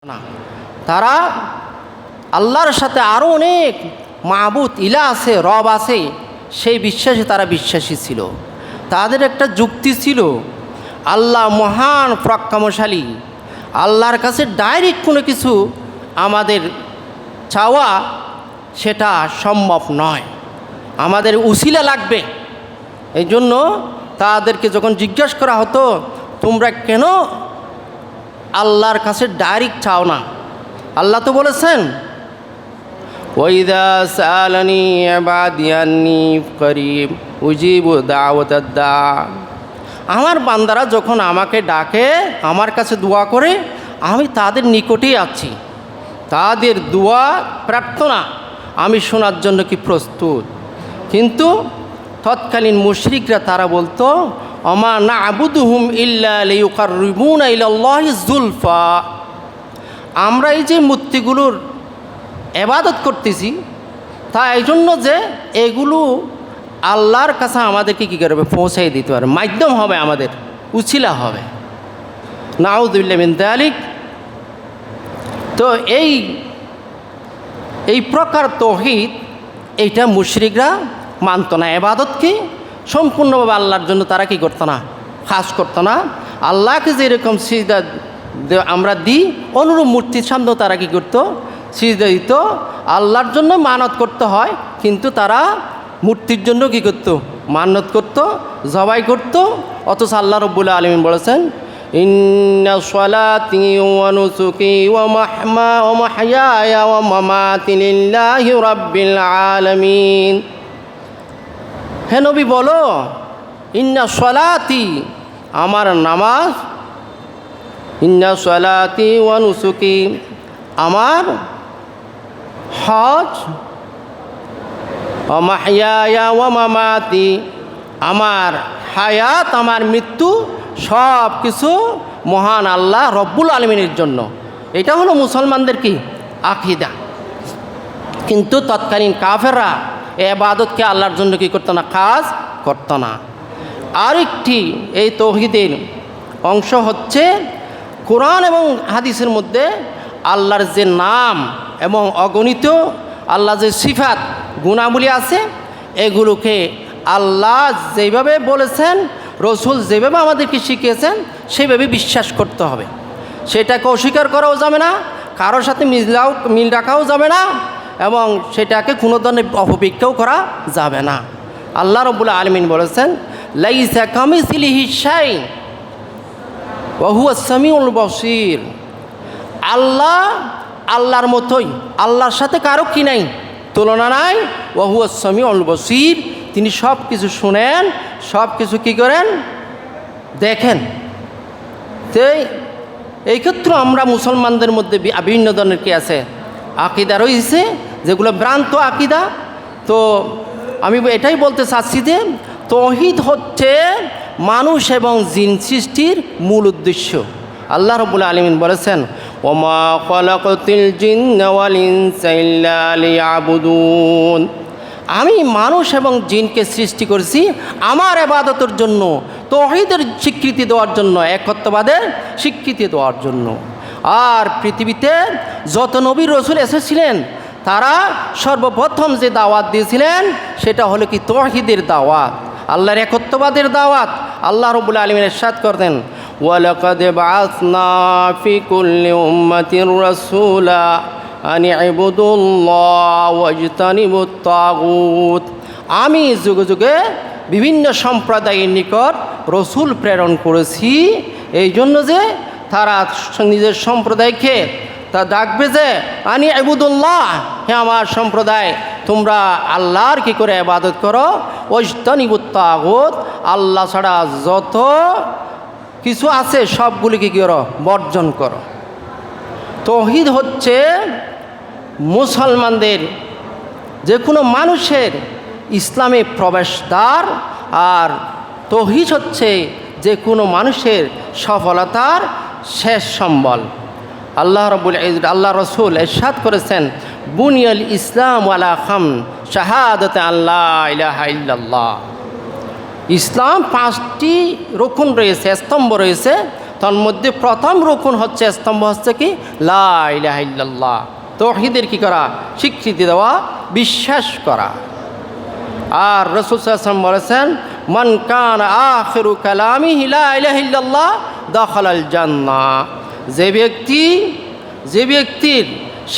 না, তারা আল্লাহর সাথে আরও অনেক মাবুদ ইলা আছে, রব আছে, সেই বিশ্বাসে তারা বিশ্বাসী ছিল। তাদের একটা যুক্তি ছিল, আল্লাহ মহান প্রজ্ঞামশালী, আল্লাহর কাছে ডাইরেক্ট কোনো কিছু আমাদের চাওয়া সেটা সম্ভব নয়, আমাদের উসিলা লাগবে। এই জন্য তাদেরকে যখন জিজ্ঞাসা করা হতো, তোমরা কেন আল্লাহর কাছে ডাইরেক্ট চাও না? আল্লাহ তো বলেছেন, ওয়াইদা সালানি ইবাদি আন্নী করিব উজিবু দাওয়াতাদ দা। আমার বান্দারা যখন আমাকে ডাকে, আমার কাছে দোয়া করে, আমি তাদের নিকটেই আছি, তাদের দোয়া প্রার্থনা আমি শোনার জন্য কি প্রস্তুত। কিন্তু তৎকালীন মুশরিকরা তারা বলতো, আমা না'বুদুহুম ইল্লা লিয়ুকাররিবুনা ইলাল্লাহি যুলফা। আমরা এই যে মূর্তিগুলোর ইবাদত করতেছি, তা এই জন্য যে এগুলো আল্লাহর কাছে আমাদেরকে কী করবে, পৌঁছাই দিতে পারে, মাধ্যম হবে, আমাদের উছিলা হবে। নাউযুবিল্লাহি মিন যালিক। তো এই প্রকার তাওহীদ এইটা মুশরিকরা মানত না। ইবাদতকে সম্পূর্ণভাবে আল্লাহর জন্য তারা কি করতো না, খাস করতো না। আল্লাহকে যেরকম সিজদা আমরা দিই, অনুরূপ মূর্তির সামনেও তারা কি করতো, সিজদা দিত। আল্লাহর জন্য মানত করতে হয়, কিন্তু তারা মূর্তির জন্য কি করতো, মানত করতো, জবাই করতো। অথচ আল্লাহ রাব্বুল আলামিন বলেছেন, ইন্না সলাতি ওয়া নুসুকি ওয়া মাহইয়ায়া ওয়া মামাতি লিল্লাহি রাব্বিল আলামিন। হে নবী বলো, ইন্না সলাতি, আমার নামাজ, ইন্না সলাতি ওয়া নুসুকি, আমার হজ, ওয়া মাহইয়ায়া ওয়া মামাতি, আমার হায়াত, আমার মৃত্যু, সব কিছু মহান আল্লাহ রব্বুল আলামিনের জন্য। এটা হলো মুসলমানদের কি আকীদা। কিন্তু তৎকালীন কাফেররা ইবাদতকে আল্লাহর জন্য কি করতো না, কাজ করতো না। আরেকটি এই তাওহীদের অংশ হচ্ছে, কোরআন এবং হাদিসের মধ্যে আল্লাহর যে নাম এবং অগণিত আল্লাহ যে সিফাত গুণাবলী আছে, এগুলোকে আল্লাহ যেভাবে বলেছেন, রসুল যেভাবে আমাদেরকে শিখিয়েছেন, সেভাবে বিশ্বাস করতে হবে। সেটাকে অস্বীকার করাও যাবে না, কারোর সাথে মিল রাখাও যাবে না, এবং সেটাকে কোনো ধরনের অপব্যাখ্যাও করা যাবে না। আল্লাহ রাব্বুল আলামিন বলেছেন, লাইসা কামিসলিহি শাই ওয়া হুয়াস সামিউল বাসীর। আল্লাহ আল্লাহর মতোই, আল্লাহর সাথে কারো কি নাই, তুলনা নাই। ওয়া হুয়াস সামিউল বাসীর, তিনি সব কিছু শুনেন, সব কিছু কী করেন, দেখেন। তো এই ক্ষেত্রে আমরা মুসলমানদের মধ্যে বিভিন্ন ধরনের কি আছে, আকীদা রয়েছে, যেগুলো ভ্রান্ত আকীদা। তো আমি এটাই বলতে চাচ্ছি যে তাওহীদ হচ্ছে মানুষ এবং জিন সৃষ্টির মূল উদ্দেশ্য। আল্লাহ রাব্বুল আলামিন বলেছেন, ওমা খালাকাতুল জিন্না ওয়াল ইনসা ইল্লা লিয়াবুদুন। আমি মানুষ এবং জিনকে সৃষ্টি করেছি আমার ইবাদতের জন্য, তাওহীদের স্বীকৃতি দেওয়ার জন্য, একত্ববাদের স্বীকৃতি দেওয়ার জন্য। আর পৃথিবীতে যত নবী রসুল এসেছিলেন, তারা সর্বপ্রথম যে দাওয়াত দিয়েছিলেন, সেটা হলো কি তাওহীদের দাওয়াত, আল্লাহর একত্ববাদের দাওয়াত। আল্লাহ রাব্বুল আলামিন ইরশাদ করতেন, ওয়ালাকাদ বাআসনা ফি কুল্লি উম্মাতির রাসূলা আন ইবুদুল্লাহ ওয়াজতানিবুত তাগুত। আমি যুগে যুগে বিভিন্ন সম্প্রদায়ের নিকট রসুল প্রেরণ করেছি, এই জন্য যে তারা নিজের সম্প্রদায়কে তা ডাকবে যে আনি ইবুদুল্লাহ, হে আমার সম্প্রদায়, তোমরা আল্লাহর কি করে ইবাদত করো, ওয়াজতানিবুত তাগুত, আল্লাহ ছাড়া যত কিছু আছে সবগুলিকে কি করো, বর্জন করো। তাওহীদ হচ্ছে মুসলমানদের, যে কোনো মানুষের ইসলামে প্রবেশদ্বার। আর তাওহীদ হচ্ছে যে কোনো মানুষের সফলতার শেষ সম্বল। আল্লাহ আল্লাহ রসুল ইরশাদ করেছেন, বুনিয়াল ইসলাম আলা খামস, শাহাদাতে আল্লাহ ইলাহা ইল্লাল্লাহ। ইসলাম 5টি রুকুন রয়েছে, স্তম্ভ রয়েছে। তন্মধ্যে প্রথম রুকুন হচ্ছে, স্তম্ভ হচ্ছে কি লা ইলাহা ইল্লাল্লাহ, তাওহীদের কি করা, স্বীকৃতি দেওয়া, বিশ্বাস করা। আর রাসূল সাল্লাল্লাহু আলাইহি ওয়াসাল্লাম বলেছেন, মান কানা আখিরু কালামিহি লা ইলাহা ইল্লাল্লাহ দাখালাল জান্নাহ। যে ব্যক্তির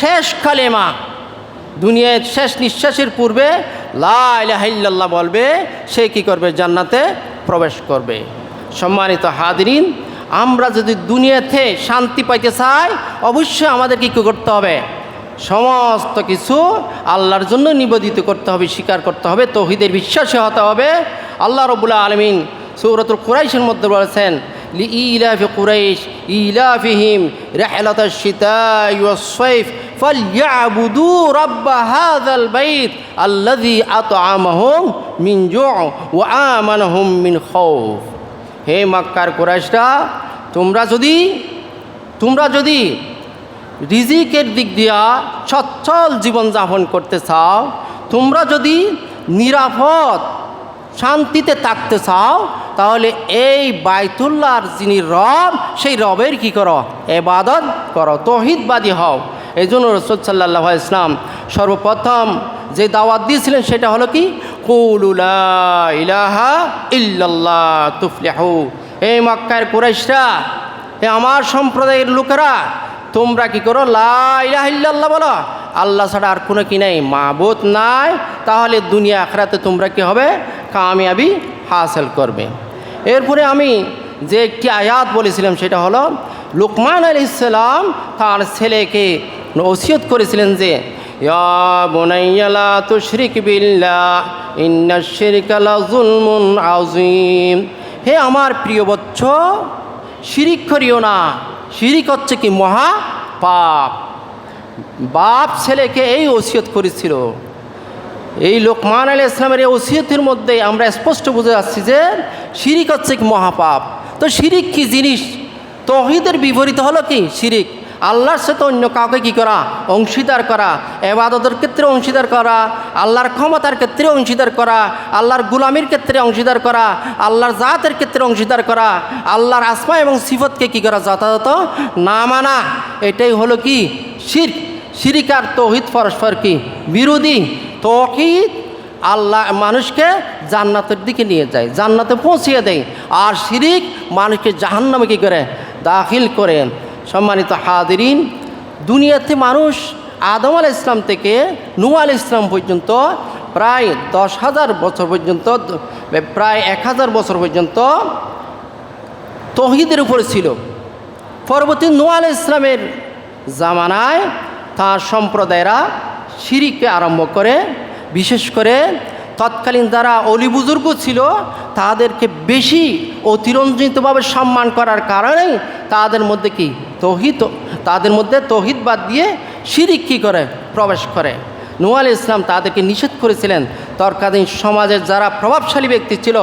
শেষ কালেমা, দুনিয়ার শেষ নিঃশ্বাসের পূর্বে লা ইলাহা ইল্লাল্লাহ বলবে, সে কি করবে, জান্নাতে প্রবেশ করবে। সম্মানিত হাদিরিন, আমরা যদি দুনিয়াতে শান্তি পাইতে চাই, অবশ্যই আমাদেরকে কী করতে হবে, সমস্ত কিছু আল্লাহর জন্য নিবেদিত করতে হবে, স্বীকার করতে হবে, তাওহীদের বিশ্বাসী হতে হবে। আল্লাহ রাব্বুল আলামিন সূরাতুল কুরাইশের মধ্যে বলেছেন, লিইলাফি কুরাইশ ইলাফিহিম রিহলাতাশ শিতাই ওয়াস সাইফ ফালইয়াবুদু রাব্ব হাযাল বাইত আল্লাযী আত'আমাহুম মিন জু' ওয়া আমানাহুম মিন খাউফ। হে মক্কার কুরাইশরা, তোমরা যদি রিজিকের দিক দিয়া সচ্ছল জীবনযাপন করতে চাও, তোমরা যদি নিরাপদ শান্তিতে থাকতে চাও, তাহলে এই বাইতুল্লাহর যিনি রব, সেই রবের কি করো, ইবাদত করো, তাওহীদবাদী হও। এই জন্য রাসূল সাল্লাল্লাহু আলাইহি ওয়াসাল্লাম সর্বপ্রথম যে দাওয়াত দিয়েছিলেন সেটা হলো কি, কুলু লা ইলাহা ইল্লাল্লাহ তুফলিহু। এই মক্কার কুরাইশরা, আমার সম্প্রদায়ের লোকেরা, তোমরা কি করো, লা ইলাহা ইল্লাল্লাহ বলো, আল্লাহ ছাড়া আর কোনো কি নাই, মাবুদ নাই, তাহলে দুনিয়া আখিরাতে তোমরা কি হবে, কামিয়াবি হাসিল করবে। এরপরে আমি যে একটি আয়াত বলেছিলাম সেটা হলো, লুকমান আলাইহিস সালাম তার ছেলেকে ওসিয়ত করেছিলেন যে, ইয়া বুনাইয়া লা তুশরিক বিল্লাহ ইন্নাশ শিরকা লাযুলমুন আযীম। হে আমার প্রিয় বৎস, শিরিক করিও না, শিরিক হচ্ছে কি মহা পাপ। বাপ ছেলেকে এই ওসিয়ত করেছিল। এই লোকমান আলাইহিস সালামের এই ওসিয়তের মধ্যে আমরা স্পষ্ট বুঝে যাচ্ছি যে শিরিক হচ্ছে কি মহাপাপ। তো শিরিক কি জিনিস? তাওহীদের বিপরীত হলো কি শিরিক, আল্লাহর সাথে অন্য কাউকে কি করা, অংশীদার করা, ইবাদতের ক্ষেত্রে অংশীদার করা, আল্লাহর ক্ষমতার ক্ষেত্রে অংশীদার করা, আল্লাহর গোলামির ক্ষেত্রে অংশীদার করা, আল্লাহর জাতের ক্ষেত্রে অংশীদার করা, আল্লাহর আসমা এবং সিফতকে কি করা, যথাযথ না মানা, এটাই হলো কি শিরক। শিরিক আর তাওহীদ পরস্পর কি বিরোধী। তাওহীদ আল্লাহ মানুষকে জান্নাতের দিকে নিয়ে যায়, জান্নাতে পৌঁছিয়ে দেয়, আর শিরিক মানুষকে জাহান্নামে কী করে, দাখিল করে। সম্মানিত হাদিরিন, দুনিয়াতে মানুষ আদম আলাইহিস সালাম থেকে নূহ আলাইহিস সালাম পর্যন্ত প্রায় 10,000 বছর পর্যন্ত, প্রায় 1000 বছর পর্যন্ত তাওহীদের উপরে ছিল। পরবর্তী নূহ আলাইহিস সালামের জামানায় তার সম্প্রদায়েরা শিরিককে আরম্ভ করে। বিশেষ করে তৎকালীন যারা অলি বুজুর্গ ছিল তাদেরকে বেশি অতিরঞ্জিতভাবে সম্মান করার কারণে তাদের মধ্যে কি তাদের মধ্যে তাওহীদ বাদ দিয়ে শিরিক কী করে, প্রবেশ করে। নূহ আলাইহিস সালাম তাদেরকে নিষেধ করেছিলেন। তৎকালীন সমাজের যারা প্রভাবশালী ব্যক্তি ছিল,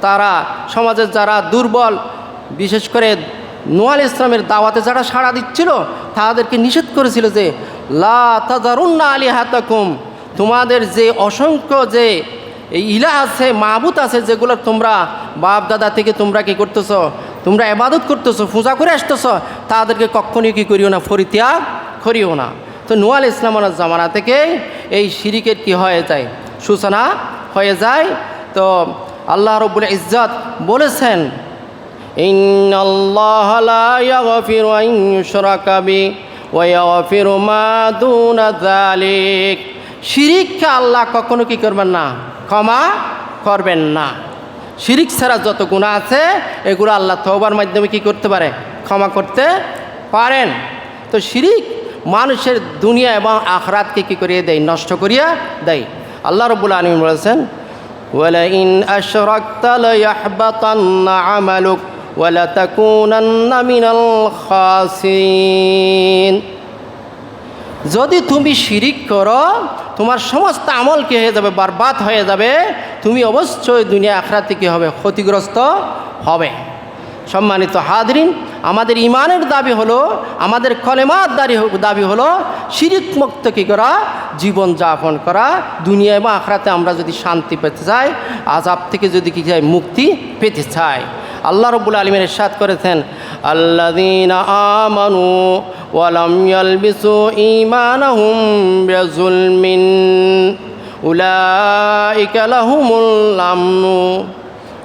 তারা সমাজের যারা দুর্বল, বিশেষ করে নূহ আলাইহিস সালামের দাওয়াতে যারা সাড়া দিচ্ছিল তাদেরকে নিষেধ করেছিল যে লা তাযারুন্না আলিহাতাকুম, তোমাদের যে অসংখ্য যে ইলাহ আছে, মাবুদ আছে, যেগুলো তোমরা বাপ দাদা থেকে তোমরা কী করতেছো, তোমরা ইবাদত করতেছো, পূজা করে আসতেছো, তাদেরকে কখনই কী করিও না, পরিত্যাগ করিও না। তো নূহ আলাইহিস সালামের জামানা থেকে এই শিরিকের কি হয়ে যায়, সূচনা হয়ে যায়। তো আল্লাহ রাব্বুল ইজ্জত বলেছেন, ইন্নাল্লাহা লা ইয়াগফিরু আন ইউশরাকা বিহি ওয়া ইয়াগফিরু মা দুনা যালিক। শিরিককে আল্লাহ কখনো কি করবেন না, ক্ষমা করবেন না। শিরিক ছাড়া যত গুনাহ আছে এগুলো আল্লাহ তওবার মাধ্যমে কি করতে পারে, ক্ষমা করতে পারেন। তো শিরিক মানুষের দুনিয়া এবং আখিরাতকে কি করিয়ে দেয়, নষ্ট করিয়া দেয়। আল্লাহ রাব্বুল আলামিন বলেছেন, ওয়ালা ইন আশরাকতা লায়াহবাতান্না আমালুক ওয়া লাতাকুনান্না মিনাল খাসিরিন। যদি তুমি শিরিক করো তোমার সমস্ত আমল কি হয়ে যাবে, বরবাদ হয়ে যাবে, তুমি অবশ্যই দুনিয়া আখিরাতে কি হবে, ক্ষতিগ্রস্ত হবে। সম্মানিত হাদিরিন, আমাদের ইমানের দাবি হলো, আমাদের কলেমার দাবি হলো শিরিক মুক্ত কী করা, জীবন যাপন করা। দুনিয়া এবং আখিরাতে আমরা যদি শান্তি পেতে চাই, আযাব থেকে যদি কি চাই, মুক্তি পেতে চাই। আল্লাহ রাব্বুল আলামিন ইরশাদ করেছেন, আল্লাযীনা আমানু ওয়া লাম ইয়ালবিসু ঈমানাহুম বিযুলমিন উলাইকা লাহুমুল আমনু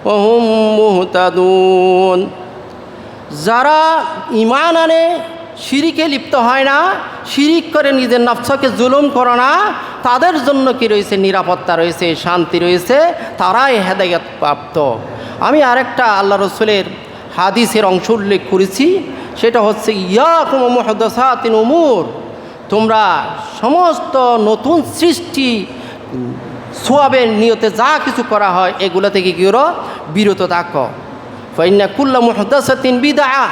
ওয়া হুম মুহতাদুন। যারা ঈমান আনে, শিরিকে লিপ্ত হয় না, শিরিক করে নিজের নফসকে জুলুম করে না, তাদের জন্য কি রয়েছে? নিরাপত্তা রয়েছে, শান্তি রয়েছে, তারাই হেদায়েত প্রাপ্ত। আমি আরেকটা আল্লাহ রসুলের হাদিসের অংশ উল্লেখ করেছি, সেটা হচ্ছে ইয়াকুম মুহদাসাতিল উমুর, তোমরা সমস্ত নতুন সৃষ্টি সোয়াবের নিয়তে যা কিছু করা হয় এগুলো থেকে কি করো? বিরত থাকো। ফাইন্না কুল্লা মুহদাসাতিন বিদআহ,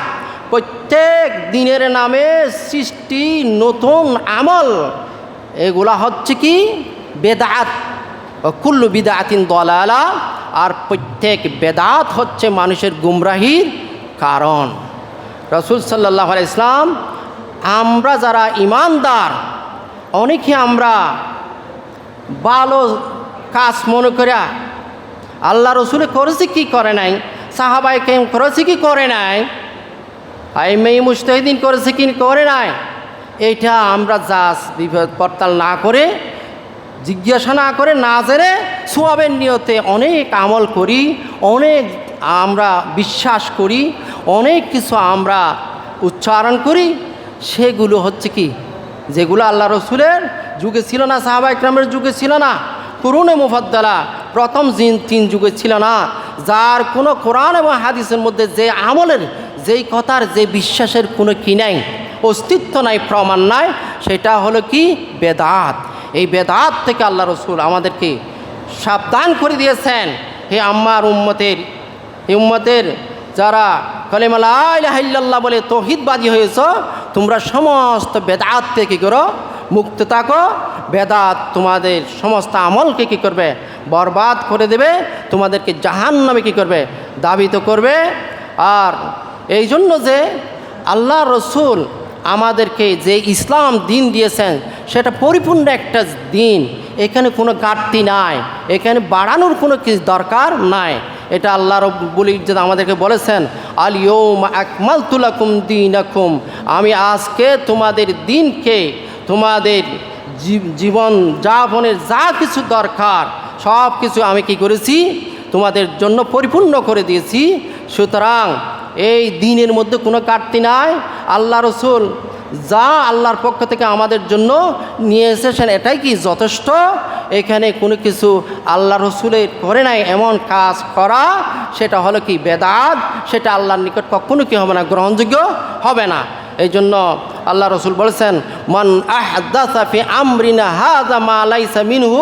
প্রত্যেক দিনের নামে সৃষ্টি নতুন আমল, এগুলা হচ্ছে কি? বেদাত। কুল্লু বিদআতিন দালালা, আর প্রত্যেক বেদাত হচ্ছে মানুষের গুমরাহির কারণ। রাসূল সাল্লাল্লাহু আলাইহি ইসলাম, আমরা যারা ঈমানদার, অনেকে আমরা ভালো কাজ মনে করে আল্লাহ রসুলে করেছে কি করে নাই, সাহাবায়ে কেরাম করেছে কি করে নাই, আইমাই মুজতাহিদিন করেছে কি করে নাই, এইটা আমরা জাস্ট বিপদ পড়তাল না করে, জিজ্ঞাসা না করে, না জেনে সোয়াবের নিয়তে অনেক আমল করি, অনেক আমরা বিশ্বাস করি, অনেক কিছু আমরা উচ্চারণ করি। সেগুলো হচ্ছে কি? যেগুলো আল্লাহ রসুলের যুগে ছিল না, সাহাবায়ে কেরামের যুগে ছিল না, কুরুনে মুফাদ্দালা প্রথম 3 যুগে ছিল না, যার কোনো কোরআন এবং হাদিসের মধ্যে যে আমলের, যেই কথার, যে বিশ্বাসের কোনো কি নাই, অস্তিত্ব নাই, প্রমাণ নাই, সেটা হলো কি? বেদাত। এই বেদাত থেকে আল্লাহ রসুল আমাদেরকে সাবধান করে দিয়েছেন। হে আমার উম্মতের যারা কালেমা লা ইলাহা ইল্লাল্লাহ বলে তৌহিদবাদী হয়েছ, তোমরা সমস্ত বেদাত থেকে করো মুক্ত থাকো। বেদাত তোমাদের সমস্ত আমলকে কী করবে? বরবাদ করে দেবে, তোমাদেরকে জাহান্নামে কী করবে? দাবিত করবে। আর এই জন্য যে আল্লাহ রসুল আমাদেরকে যে ইসলাম দিন দিয়েছেন, সেটা পরিপূর্ণ একটা দিন, এখানে কোনো ঘাটতি নাই, এখানে বাড়ানোর কোনো কিছু দরকার নাই। এটা আল্লাহ রাব্বুল ইজ্জত আমাদেরকে বলেছেন, আল ইয়াউমা আকমালতু লাকুম দীনাকুম, আমি আজকে তোমাদের দিনকে, তোমাদের জীবন যাপনের যা কিছু দরকার সব কিছু আমি কি করেছি? তোমাদের জন্য পরিপূর্ণ করে দিয়েছি। সুতরাং এই দিনের মধ্যে কোনো ঘাটতি নাই। আল্লাহ রসুল যা আল্লাহর পক্ষ থেকে আমাদের জন্য নিয়ে এসেছেন এটাই কি যথেষ্ট। এখানে কোনো কিছু আল্লাহ রসুলের করে নাই এমন কাজ করা, সেটা হলো কি? বেদাত। সেটা আল্লাহর নিকট কখনো কি হবে না? গ্রহণযোগ্য হবে না। এই জন্য আল্লাহ রসুল বলেছেন, মান আহদাসা ফি আমরিনা হাযা মা লাইসা মিনহু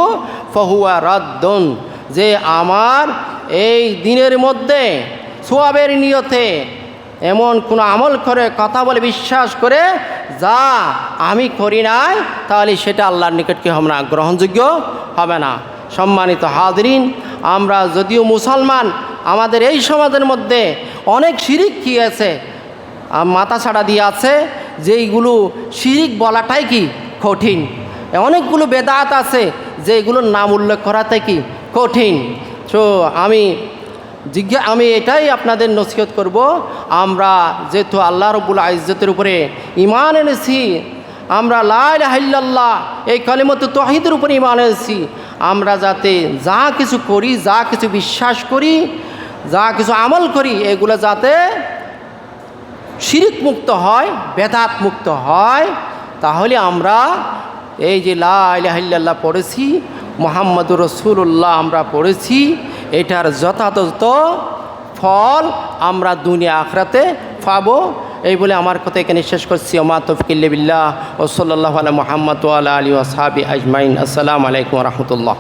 ফাহুয়া রাদ্দুন, যে আমার এই দিনের মধ্যে সোয়াবের নিয়তে এমন কোনো আমল করে, কথা বলে, বিশ্বাস করে যা আমি করি নাই, তাহলে সেটা আল্লাহর নিকট কি হবে না? গ্রহণযোগ্য হবে না। সম্মানিত হাজরিন, আমরা যদিও মুসলমান, আমাদের এই সমাজের মধ্যে অনেক শিরিক কি আছে, মাথা ছাড়া দিয়ে আছে, যেইগুলো শিরিক বলাটাই কি কঠিন। অনেকগুলো বেদাত আছে যেগুলোর নাম উল্লেখ করাটাই কি কঠিন। তো আমি এটাই আপনাদের নসিহত করব, আমরা যেহেতু আল্লাহ রাব্বুল ইজ্জতের উপরে ঈমান এনেছি, আমরা লা ইলাহা ইল্লাল্লাহ এই কালিমাত তাওহীদের উপরে ঈমান এনেছি, আমরা যাতে যা কিছু করি, যা কিছু বিশ্বাস করি, যা কিছু আমল করি, এগুলো যাতে শিরিক মুক্ত হয়, বেদাত মুক্ত হয়, তাহলে আমরা এই যে লা ইলাহা ইল্লাল্লাহ পড়েছি, মুহাম্মাদুর রাসূলুল্লাহ আমরা পড়েছি, এটার যথাযথ ফল আমরা দুনিয়া আখিরাতে পাবো। এই বলে আমার কথা এখানে শেষ করছি। ওমা তৌফিক ইল্লা বিল্লাহ, ওয়া সাল্লাল্লাহু আলা মুহাম্মাদ ওয়া আলা আলিহি ওয়া সাহবিহি আজমাইন। আসসালামু আলাইকুম ওয়া রাহমাতুল্লাহ।